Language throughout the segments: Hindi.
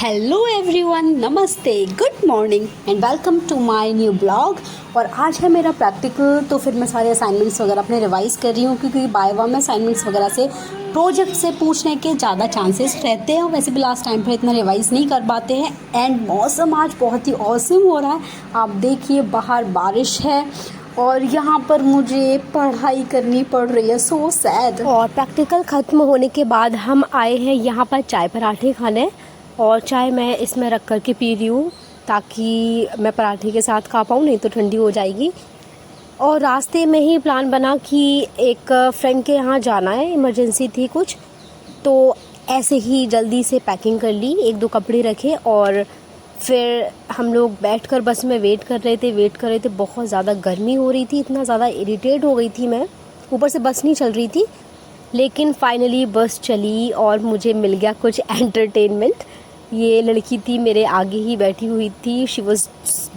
हेलो एवरीवन, नमस्ते, good morning and welcome to my new blog. और आज है मेरा प्रैक्टिकल, तो फिर मैं सारे असाइनमेंट्स वगैरह अपने रिवाइज़ कर रही हूँ क्योंकि बाय में असाइनमेंट्स वगैरह से प्रोजेक्ट से पूछने के ज़्यादा चांसेस रहते हैं। वैसे भी लास्ट टाइम पर इतना रिवाइज़ नहीं कर पाते हैं। एंड मौसम आज बहुत ही ऑसम हो रहा है। आप देखिए बाहर बारिश है और यहाँ पर मुझे पढ़ाई करनी पड़ रही है। So sad. और प्रैक्टिकल ख़त्म होने के बाद हम आए हैं यहाँ पर चाय पराठे खाने, और चाय मैं इसमें रख कर के पी रही हूँ ताकि मैं पराठे के साथ खा पाऊँ, नहीं तो ठंडी हो जाएगी। और रास्ते में ही प्लान बना कि एक फ्रेंड के यहाँ जाना है, इमरजेंसी थी कुछ, तो ऐसे ही जल्दी से पैकिंग कर ली, एक दो कपड़े रखे और फिर हम लोग बैठकर बस में वेट कर रहे थे। बहुत ज़्यादा गर्मी हो रही थी, इतना ज़्यादा इरिटेट हो गई थी मैं, ऊपर से बस नहीं चल रही थी। लेकिन फाइनली बस चली और मुझे मिल गया कुछ एंटरटेनमेंट। ये लड़की थी मेरे आगे ही बैठी हुई थी, she was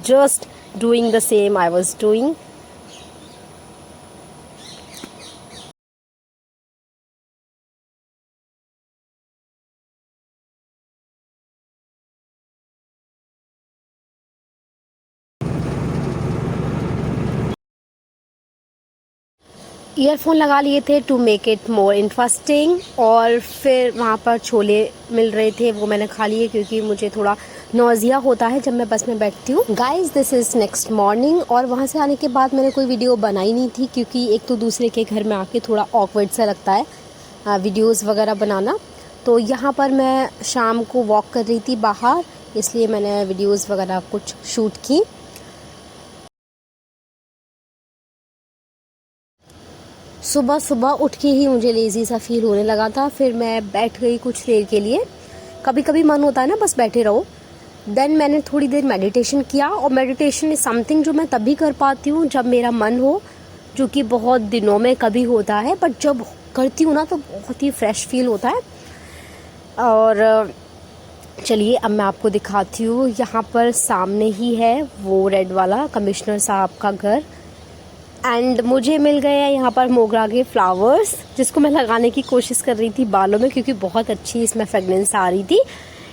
just doing the same I was doing. Earphone लगा लिए थे to make it more interesting. और फिर वहाँ पर छोले मिल रहे थे, वो मैंने खा लिए क्योंकि मुझे थोड़ा नौजिया होता है जब मैं बस में बैठती हूँ। Guys, this is next morning. और वहाँ से आने के बाद मैंने कोई वीडियो बनाई नहीं थी क्योंकि एक तो दूसरे के घर में आके थोड़ा ऑकवर्ड सा लगता है वीडियोज़ वगैरह बनाना। तो यहाँ पर मैं शाम को वॉक कर रही थी बाहर, इसलिए मैंने वीडियोज़ वगैरह कुछ शूट की। सुबह सुबह उठ के ही मुझे लेज़ी सा फील होने लगा था, फिर मैं बैठ गई कुछ देर के लिए। कभी कभी मन होता है ना बस बैठे रहो। देन मैंने थोड़ी देर मेडिटेशन किया, और मेडिटेशन इज़ समथिंग जो मैं तभी कर पाती हूँ जब मेरा मन हो, जो कि बहुत दिनों में कभी होता है, बट जब करती हूँ ना तो बहुत ही फ्रेश फील होता है। और चलिए अब मैं आपको दिखाती हूँ, यहाँ पर सामने ही है वो रेड वाला कमिश्नर साहब का घर। एंड मुझे मिल गए हैं यहाँ पर मोगरा के फ्लावर्स, जिसको मैं लगाने की कोशिश कर रही थी बालों में क्योंकि बहुत अच्छी इसमें फ्रेगनेंस आ रही थी,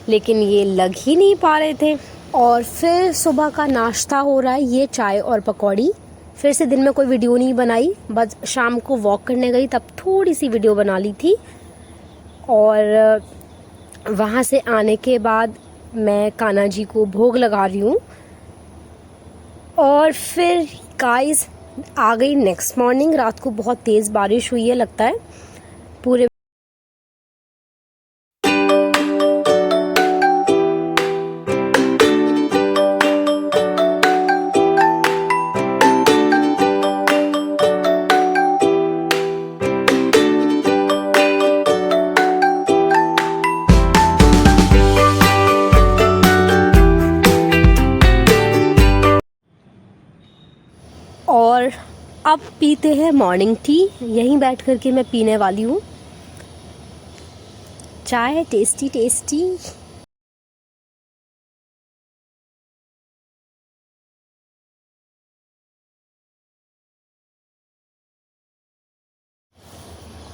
लेकिन ये लग ही नहीं पा रहे थे। और फिर सुबह का नाश्ता हो रहा है, ये चाय और पकौड़ी। फिर से दिन में कोई वीडियो नहीं बनाई, बस शाम को वॉक करने गई तब थोड़ी सी वीडियो बना ली थी। और वहाँ से आने के बाद मैं कान्हा जी को भोग लगा रही हूँ। और फिर गाइस आ गई नेक्स्ट मॉर्निंग। रात को बहुत तेज़ बारिश हुई है लगता है पूरे। और अब पीते हैं मॉर्निंग टी, यहीं बैठ कर के मैं पीने वाली हूँ चाय, टेस्टी टेस्टी।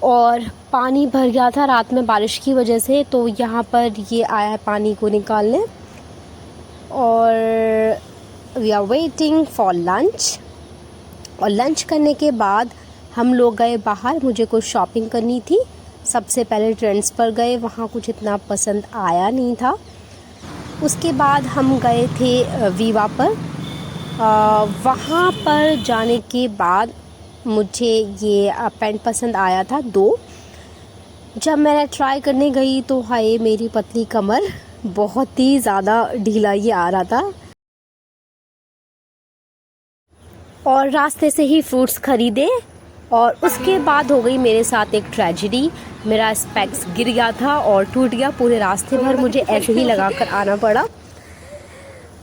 और पानी भर गया था रात में बारिश की वजह से, तो यहाँ पर ये आया है पानी को निकालने। और we are waiting for lunch. और लंच करने के बाद हम लोग गए बाहर, मुझे कुछ शॉपिंग करनी थी। सबसे पहले ट्रेंड्स पर गए, वहाँ कुछ इतना पसंद आया नहीं था। उसके बाद हम गए थे वीवा पर। वहाँ पर जाने के बाद मुझे ये पैंट पसंद आया था दो। जब मैंने ट्राई करने गई तो हाय मेरी पतली कमर, बहुत ही ज़्यादा ढीला ये आ रहा था। और रास्ते से ही फ्रूट्स खरीदे। और उसके बाद हो गई मेरे साथ एक ट्रेजेडी, मेरा स्पेक्स गिर गया था और टूट गया। पूरे रास्ते भर मुझे ऐसे ही लगा कर आना पड़ा।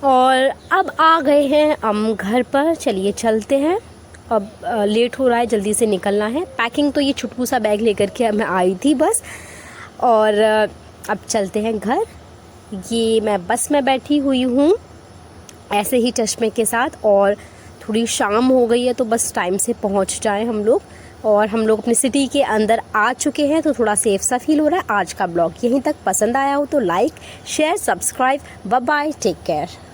और अब आ गए हैं हम घर पर, चलिए चलते हैं। अब लेट हो रहा है, जल्दी से निकलना है। पैकिंग तो ये छुटकू सा बैग लेकर के मैं आई थी बस। और अब चलते हैं घर। ये मैं बस में बैठी हुई हूँ ऐसे ही चश्मे के साथ, और थोड़ी शाम हो गई है तो बस टाइम से पहुंच जाए हम लोग। और हम लोग अपनी सिटी के अंदर आ चुके हैं, तो थोड़ा सेफ सा फील हो रहा है। आज का ब्लॉग यहीं तक, पसंद आया हो तो like share subscribe, bye bye, take care.